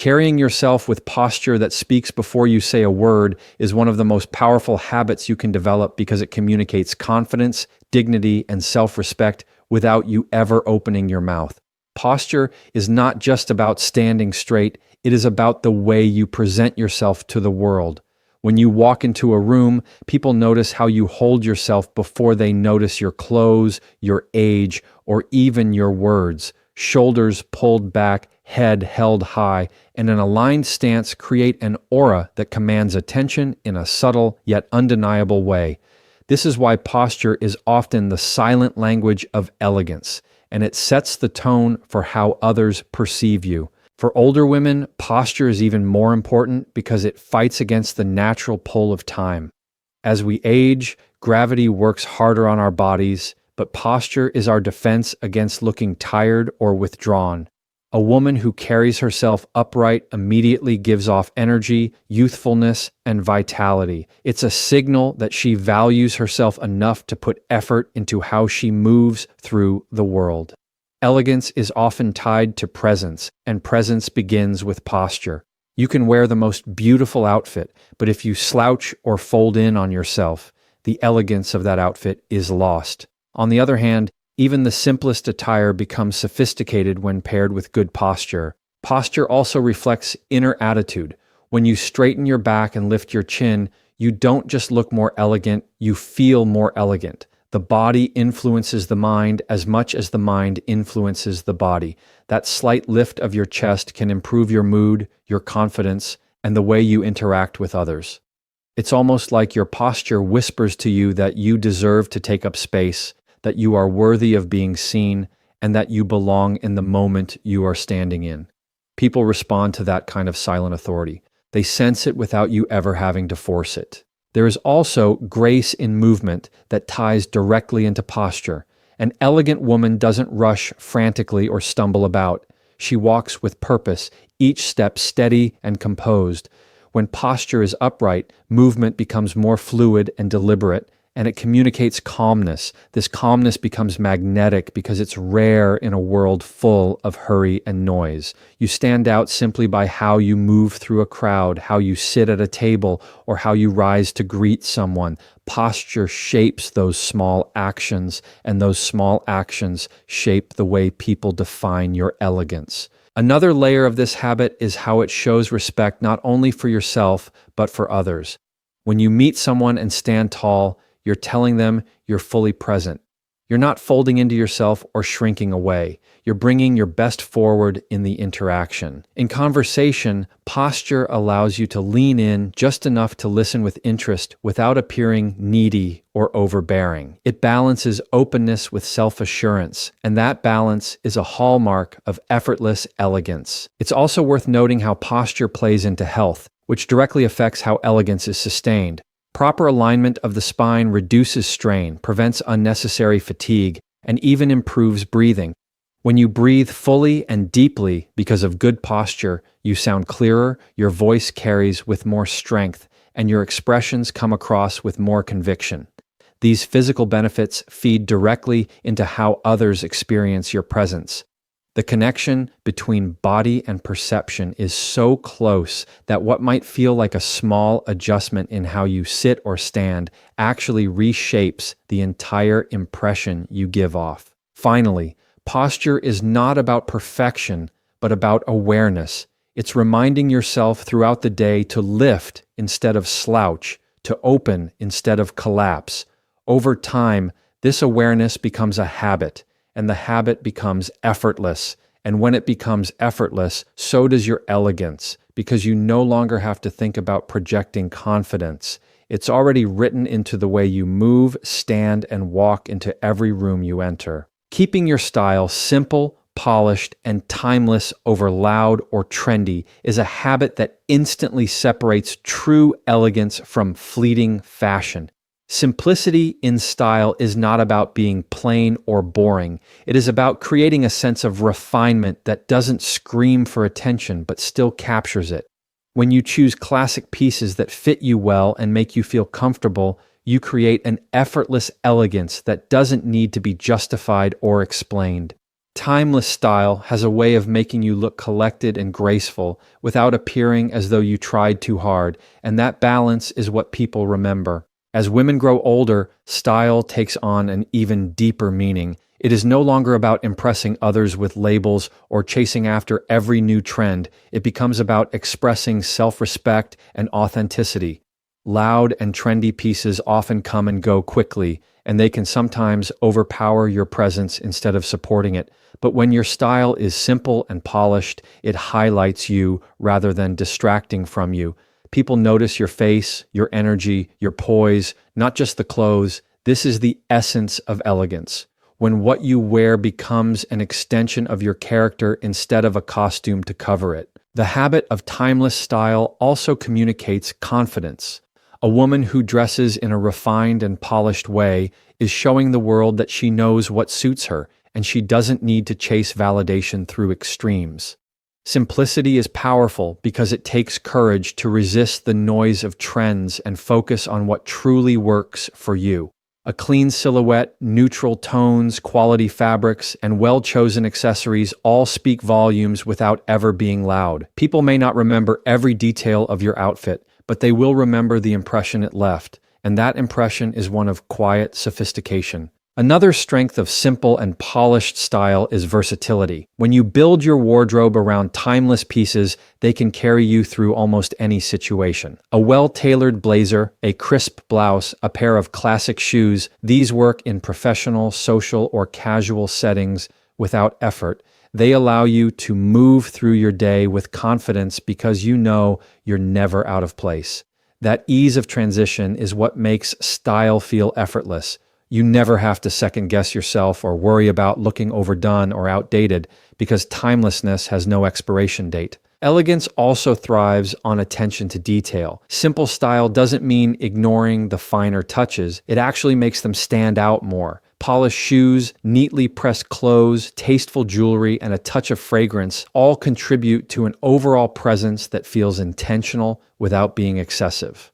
Carrying yourself with posture that speaks before you say a word is one of the most powerful habits you can develop because it communicates confidence, dignity, and self-respect without you ever opening your mouth. Posture is not just about standing straight, it is about the way you present yourself to the world. When you walk into a room, people notice how you hold yourself before they notice your clothes, your age, or even your words. Shoulders pulled back, head held high, and an aligned stance create an aura that commands attention in a subtle yet undeniable way. This is why posture is often the silent language of elegance, and it sets the tone for how others perceive you. For older women, posture is even more important because it fights against the natural pull of time. As we age, gravity works harder on our bodies, but posture is our defense against looking tired or withdrawn. A woman who carries herself upright immediately gives off energy, youthfulness, and vitality. It's a signal that she values herself enough to put effort into how she moves through the world. Elegance is often tied to presence, and presence begins with posture. You can wear the most beautiful outfit, but if you slouch or fold in on yourself, the elegance of that outfit is lost. On the other hand, even the simplest attire becomes sophisticated when paired with good posture. Posture also reflects inner attitude. When you straighten your back and lift your chin, you don't just look more elegant, you feel more elegant. The body influences the mind as much as the mind influences the body. That slight lift of your chest can improve your mood, your confidence, and the way you interact with others. It's almost like your posture whispers to you that you deserve to take up space, that you are worthy of being seen, and that you belong in the moment you are standing in. People respond to that kind of silent authority. They sense it without you ever having to force it. There is also grace in movement that ties directly into posture. An elegant woman doesn't rush frantically or stumble about. She walks with purpose, each step steady and composed. When posture is upright, movement becomes more fluid and deliberate, and it communicates calmness. This calmness becomes magnetic because it's rare in a world full of hurry and noise. You stand out simply by how you move through a crowd, how you sit at a table, or how you rise to greet someone. Posture shapes those small actions, and those small actions shape the way people define your elegance. Another layer of this habit is how it shows respect not only for yourself, but for others. When you meet someone and stand tall, you're telling them you're fully present. You're not folding into yourself or shrinking away. You're bringing your best forward in the interaction. In conversation, posture allows you to lean in just enough to listen with interest without appearing needy or overbearing. It balances openness with self-assurance, and that balance is a hallmark of effortless elegance. It's also worth noting how posture plays into health, which directly affects how elegance is sustained. Proper alignment of the spine reduces strain, prevents unnecessary fatigue, and even improves breathing. When you breathe fully and deeply because of good posture, you sound clearer, your voice carries with more strength, and your expressions come across with more conviction. These physical benefits feed directly into how others experience your presence. The connection between body and perception is so close that what might feel like a small adjustment in how you sit or stand actually reshapes the entire impression you give off. Finally, posture is not about perfection, but about awareness. It's reminding yourself throughout the day to lift instead of slouch, to open instead of collapse. Over time, this awareness becomes a habit, and the habit becomes effortless. And when it becomes effortless, so does your elegance, because you no longer have to think about projecting confidence. It's already written into the way you move, stand, and walk into every room you enter. Keeping your style simple, polished, and timeless over loud or trendy is a habit that instantly separates true elegance from fleeting fashion. Simplicity in style is not about being plain or boring. It is about creating a sense of refinement that doesn't scream for attention but still captures it. When you choose classic pieces that fit you well and make you feel comfortable, you create an effortless elegance that doesn't need to be justified or explained. Timeless style has a way of making you look collected and graceful without appearing as though you tried too hard, and that balance is what people remember. As women grow older, style takes on an even deeper meaning. It is no longer about impressing others with labels or chasing after every new trend. It becomes about expressing self-respect and authenticity. Loud and trendy pieces often come and go quickly, and they can sometimes overpower your presence instead of supporting it. But when your style is simple and polished, it highlights you rather than distracting from you. People notice your face, your energy, your poise, not just the clothes. This is the essence of elegance. When what you wear becomes an extension of your character instead of a costume to cover it. The habit of timeless style also communicates confidence. A woman who dresses in a refined and polished way is showing the world that she knows what suits her, and she doesn't need to chase validation through extremes. Simplicity is powerful because it takes courage to resist the noise of trends and focus on what truly works for you. A clean silhouette, neutral tones, quality fabrics, and well-chosen accessories all speak volumes without ever being loud. People may not remember every detail of your outfit, but they will remember the impression it left, and that impression is one of quiet sophistication. Another strength of simple and polished style is versatility. When you build your wardrobe around timeless pieces, they can carry you through almost any situation. A well-tailored blazer, a crisp blouse, a pair of classic shoes, these work in professional, social, or casual settings without effort. They allow you to move through your day with confidence because you know you're never out of place. That ease of transition is what makes style feel effortless. You never have to second-guess yourself or worry about looking overdone or outdated because timelessness has no expiration date. Elegance also thrives on attention to detail. Simple style doesn't mean ignoring the finer touches. It actually makes them stand out more. Polished shoes, neatly pressed clothes, tasteful jewelry, and a touch of fragrance all contribute to an overall presence that feels intentional without being excessive.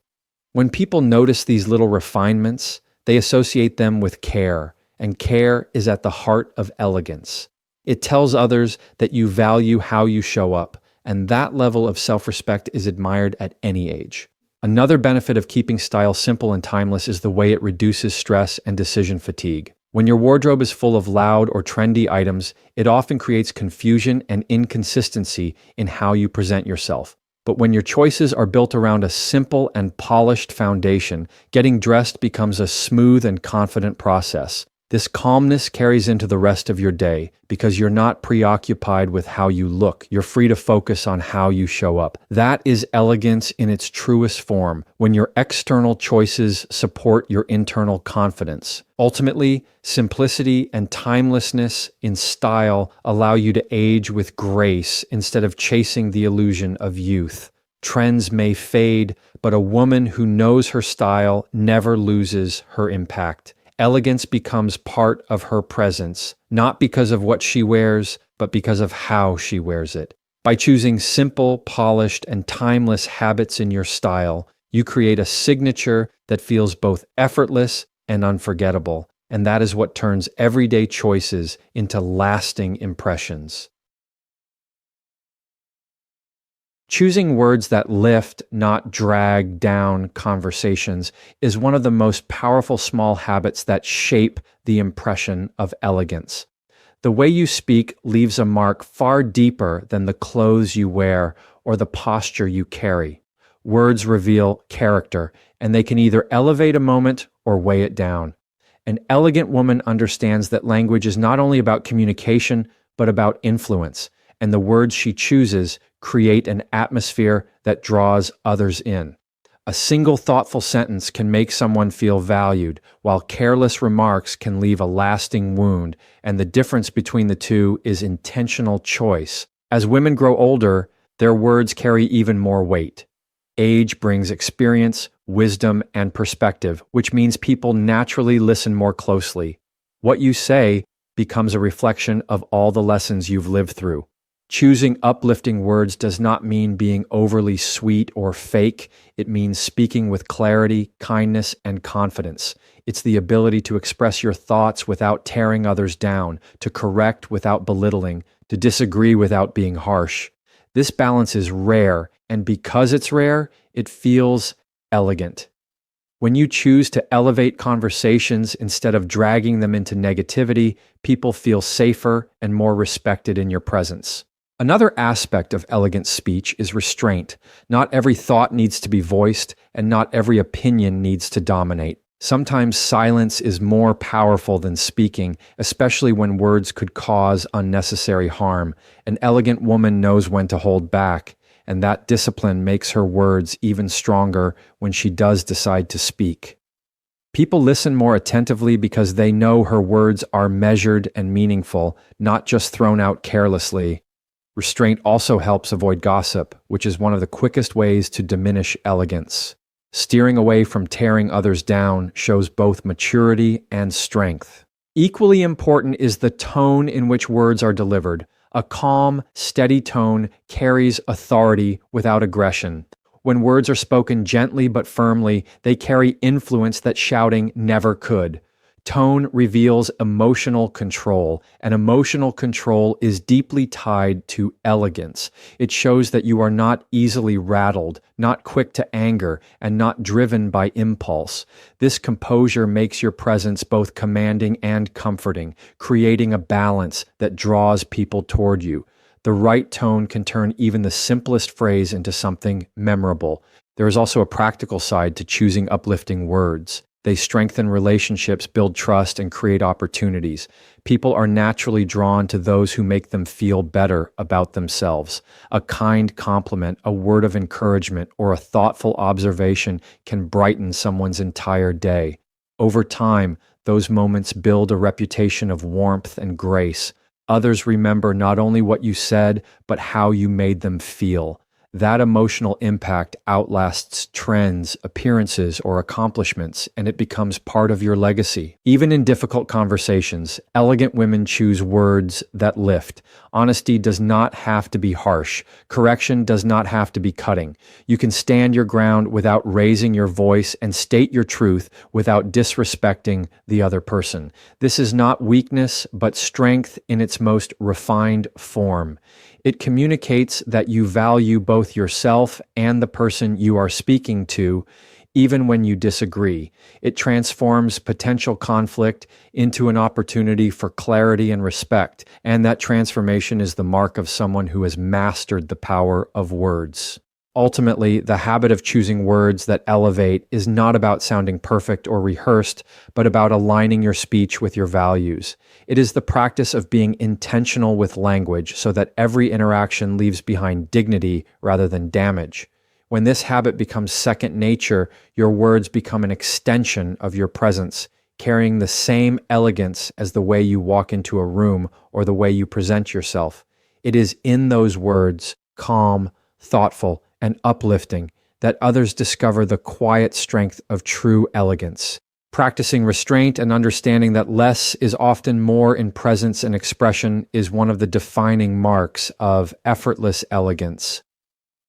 When people notice these little refinements, they associate them with care, and care is at the heart of elegance. It tells others that you value how you show up, and that level of self-respect is admired at any age. Another benefit of keeping style simple and timeless is the way it reduces stress and decision fatigue. When your wardrobe is full of loud or trendy items, it often creates confusion and inconsistency in how you present yourself. But when your choices are built around a simple and polished foundation, getting dressed becomes a smooth and confident process. This calmness carries into the rest of your day because you're not preoccupied with how you look. You're free to focus on how you show up. That is elegance in its truest form, when your external choices support your internal confidence. Ultimately, simplicity and timelessness in style allow you to age with grace instead of chasing the illusion of youth. Trends may fade, but a woman who knows her style never loses her impact. Elegance becomes part of her presence, not because of what she wears, but because of how she wears it. By choosing simple, polished, and timeless habits in your style, you create a signature that feels both effortless and unforgettable, and that is what turns everyday choices into lasting impressions. Choosing words that lift, not drag down conversations is one of the most powerful small habits that shape the impression of elegance. The way you speak leaves a mark far deeper than the clothes you wear or the posture you carry. Words reveal character, and they can either elevate a moment or weigh it down. An elegant woman understands that language is not only about communication, but about influence, and the words she chooses create an atmosphere that draws others in. A single thoughtful sentence can make someone feel valued, while careless remarks can leave a lasting wound, and the difference between the two is intentional choice. As women grow older, their words carry even more weight. Age brings experience, wisdom, and perspective, which means people naturally listen more closely. What you say becomes a reflection of all the lessons you've lived through. Choosing uplifting words does not mean being overly sweet or fake. It means speaking with clarity, kindness, and confidence. It's the ability to express your thoughts without tearing others down, to correct without belittling, to disagree without being harsh. This balance is rare, and because it's rare, it feels elegant. When you choose to elevate conversations instead of dragging them into negativity, people feel safer and more respected in your presence. Another aspect of elegant speech is restraint. Not every thought needs to be voiced, and not every opinion needs to dominate. Sometimes silence is more powerful than speaking, especially when words could cause unnecessary harm. An elegant woman knows when to hold back, and that discipline makes her words even stronger when she does decide to speak. People listen more attentively because they know her words are measured and meaningful, not just thrown out carelessly. Restraint also helps avoid gossip, which is one of the quickest ways to diminish elegance. Steering away from tearing others down shows both maturity and strength. Equally important is the tone in which words are delivered. A calm, steady tone carries authority without aggression. When words are spoken gently but firmly, they carry influence that shouting never could. Tone reveals emotional control, and emotional control is deeply tied to elegance. It shows that you are not easily rattled, not quick to anger, and not driven by impulse. This composure makes your presence both commanding and comforting, creating a balance that draws people toward you. The right tone can turn even the simplest phrase into something memorable. There is also a practical side to choosing uplifting words. They strengthen relationships, build trust, and create opportunities. People are naturally drawn to those who make them feel better about themselves. A kind compliment, a word of encouragement, or a thoughtful observation can brighten someone's entire day. Over time, those moments build a reputation of warmth and grace. Others remember not only what you said, but how you made them feel. That emotional impact outlasts trends, appearances, or accomplishments, and it becomes part of your legacy. Even in difficult conversations, elegant women choose words that lift. Honesty does not have to be harsh. Correction does not have to be cutting. You can stand your ground without raising your voice and state your truth without disrespecting the other person. This is not weakness, but strength in its most refined form. It communicates that you value both yourself and the person you are speaking to, even when you disagree. It transforms potential conflict into an opportunity for clarity and respect, and that transformation is the mark of someone who has mastered the power of words. Ultimately, the habit of choosing words that elevate is not about sounding perfect or rehearsed, but about aligning your speech with your values. It is the practice of being intentional with language so that every interaction leaves behind dignity rather than damage. When this habit becomes second nature, your words become an extension of your presence, carrying the same elegance as the way you walk into a room or the way you present yourself. It is in those words, calm, thoughtful, and uplifting, that others discover the quiet strength of true elegance. Practicing restraint and understanding that less is often more in presence and expression is one of the defining marks of effortless elegance.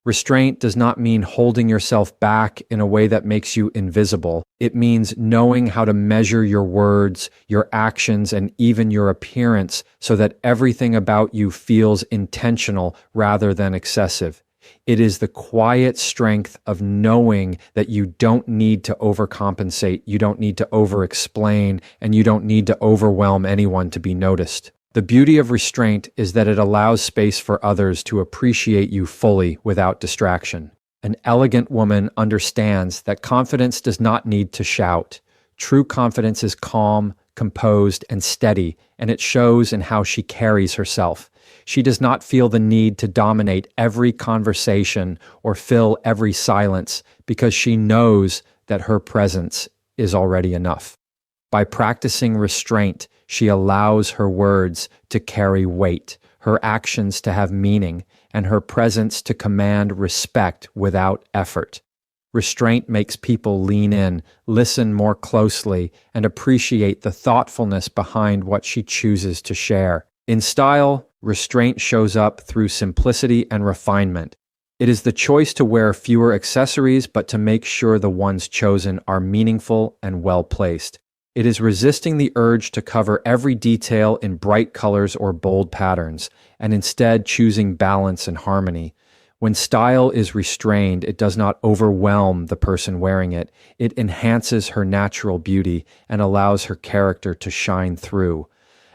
Restraint does not mean holding yourself back in a way that makes you invisible. It means knowing how to measure your words, your actions, and even your appearance so that everything about you feels intentional rather than excessive. It is the quiet strength of knowing that you don't need to overcompensate, you don't need to overexplain, and you don't need to overwhelm anyone to be noticed. The beauty of restraint is that it allows space for others to appreciate you fully without distraction. An elegant woman understands that confidence does not need to shout. True confidence is calm, composed, and steady, and it shows in how she carries herself. She does not feel the need to dominate every conversation or fill every silence because she knows that her presence is already enough. By practicing restraint, she allows her words to carry weight, her actions to have meaning, and her presence to command respect without effort. Restraint makes people lean in, listen more closely, and appreciate the thoughtfulness behind what she chooses to share. In style, Restraint shows up through simplicity and refinement. It is the choice to wear fewer accessories, but to make sure the ones chosen are meaningful and well placed. It is resisting the urge to cover every detail in bright colors or bold patterns, and instead choosing balance and harmony. When style is restrained, it does not overwhelm the person wearing it. It enhances her natural beauty and allows her character to shine through.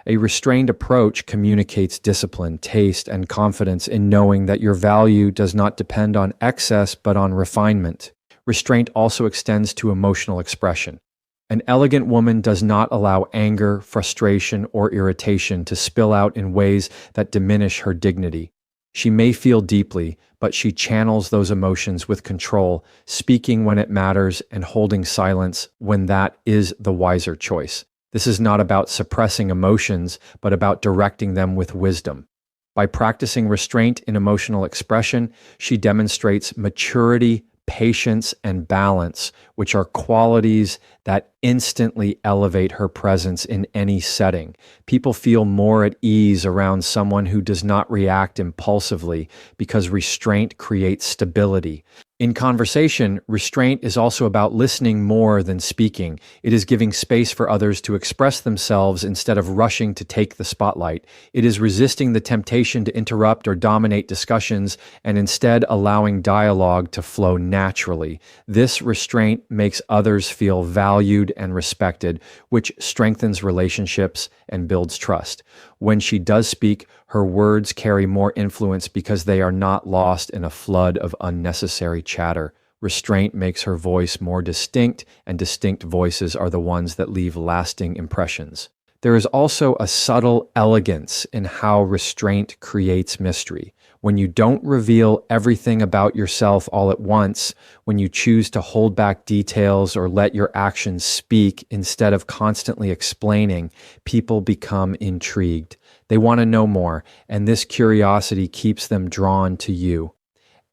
A restrained approach communicates discipline, taste, and confidence in knowing that your value does not depend on excess but on refinement. Restraint also extends to emotional expression. An elegant woman does not allow anger, frustration, or irritation to spill out in ways that diminish her dignity. She may feel deeply, but she channels those emotions with control, speaking when it matters and holding silence when that is the wiser choice. This is not about suppressing emotions, but about directing them with wisdom. By practicing restraint in emotional expression, she demonstrates maturity, patience, and balance, which are qualities that instantly elevate her presence in any setting. People feel more at ease around someone who does not react impulsively because restraint creates stability. In conversation, restraint is also about listening more than speaking. It is giving space for others to express themselves instead of rushing to take the spotlight. It is resisting the temptation to interrupt or dominate discussions and instead allowing dialogue to flow naturally. This restraint makes others feel valued and respected, which strengthens relationships and builds trust. When she does speak, her words carry more influence because they are not lost in a flood of unnecessary chatter. Restraint makes her voice more distinct, and distinct voices are the ones that leave lasting impressions. There is also a subtle elegance in how restraint creates mystery. When you don't reveal everything about yourself all at once, when you choose to hold back details or let your actions speak instead of constantly explaining, people become intrigued. They want to know more, and this curiosity keeps them drawn to you.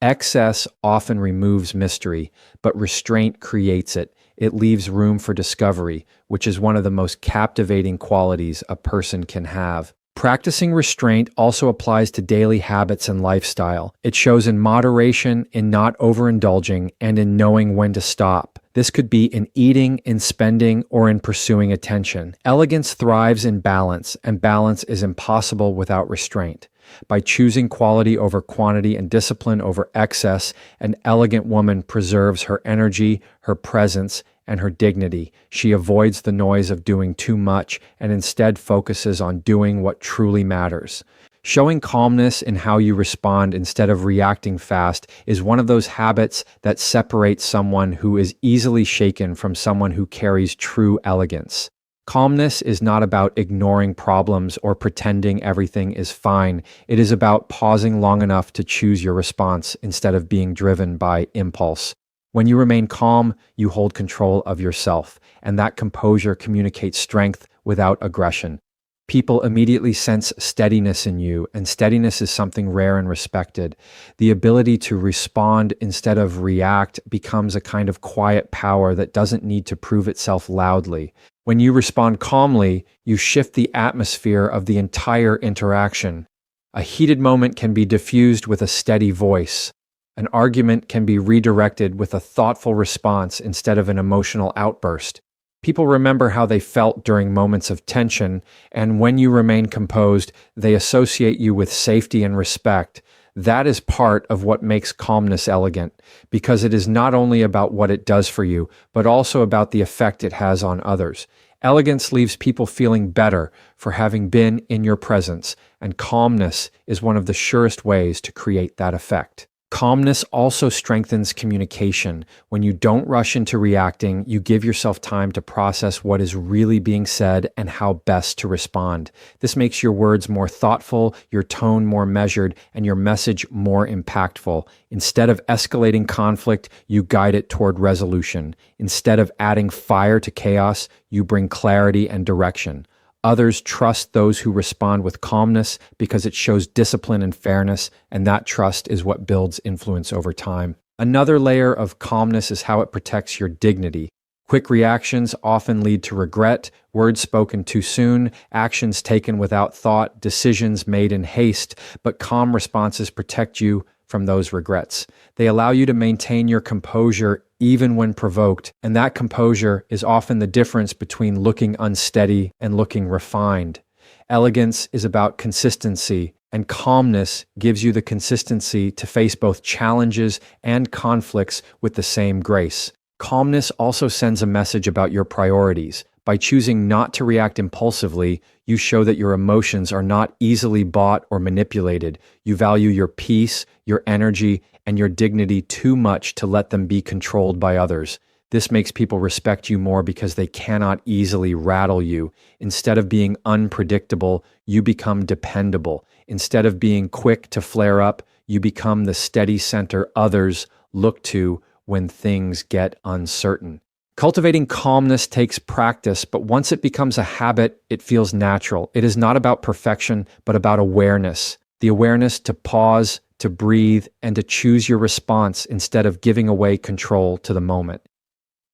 Excess often removes mystery, but restraint creates it. It leaves room for discovery, which is one of the most captivating qualities a person can have. Practicing restraint also applies to daily habits and lifestyle. It shows in moderation, in not overindulging, and in knowing when to stop. This could be in eating, in spending, or in pursuing attention. Elegance thrives in balance, and balance is impossible without restraint. By choosing quality over quantity and discipline over excess, an elegant woman preserves her energy, her presence, and her dignity. She avoids the noise of doing too much and instead focuses on doing what truly matters. Showing calmness in how you respond instead of reacting fast is one of those habits that separates someone who is easily shaken from someone who carries true elegance. Calmness is not about ignoring problems or pretending everything is fine. It is about pausing long enough to choose your response instead of being driven by impulse. When you remain calm, you hold control of yourself, and that composure communicates strength without aggression. People immediately sense steadiness in you, and steadiness is something rare and respected. The ability to respond instead of react becomes a kind of quiet power that doesn't need to prove itself loudly. When you respond calmly, you shift the atmosphere of the entire interaction. A heated moment can be diffused with a steady voice. An argument can be redirected with a thoughtful response instead of an emotional outburst. People remember how they felt during moments of tension, and when you remain composed, they associate you with safety and respect. That is part of what makes calmness elegant, because it is not only about what it does for you, but also about the effect it has on others. Elegance leaves people feeling better for having been in your presence, and calmness is one of the surest ways to create that effect. Calmness also strengthens communication. When you don't rush into reacting, you give yourself time to process what is really being said and how best to respond. This makes your words more thoughtful, your tone more measured, and your message more impactful. Instead of escalating conflict, you guide it toward resolution. Instead of adding fire to chaos, you bring clarity and direction. Others trust those who respond with calmness because it shows discipline and fairness, and that trust is what builds influence over time. Another layer of calmness is how it protects your dignity. Quick reactions often lead to regret, words spoken too soon, actions taken without thought, decisions made in haste, but calm responses protect you from those regrets. They allow you to maintain your composure even when provoked, and that composure is often the difference between looking unsteady and looking refined. Elegance is about consistency, and calmness gives you the consistency to face both challenges and conflicts with the same grace. Calmness also sends a message about your priorities. By choosing not to react impulsively, you show that your emotions are not easily bought or manipulated. You value your peace, your energy, and your dignity too much to let them be controlled by others. This makes people respect you more because they cannot easily rattle you. Instead of being unpredictable, you become dependable. Instead of being quick to flare up, you become the steady center others look to when things get uncertain. Cultivating calmness takes practice, but once it becomes a habit, it feels natural. It is not about perfection, but about awareness. The awareness to pause, to breathe, and to choose your response instead of giving away control to the moment.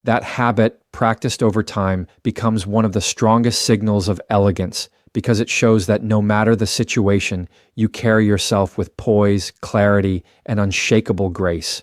That habit, practiced over time, becomes one of the strongest signals of elegance because it shows that no matter the situation, you carry yourself with poise, clarity, and unshakable grace.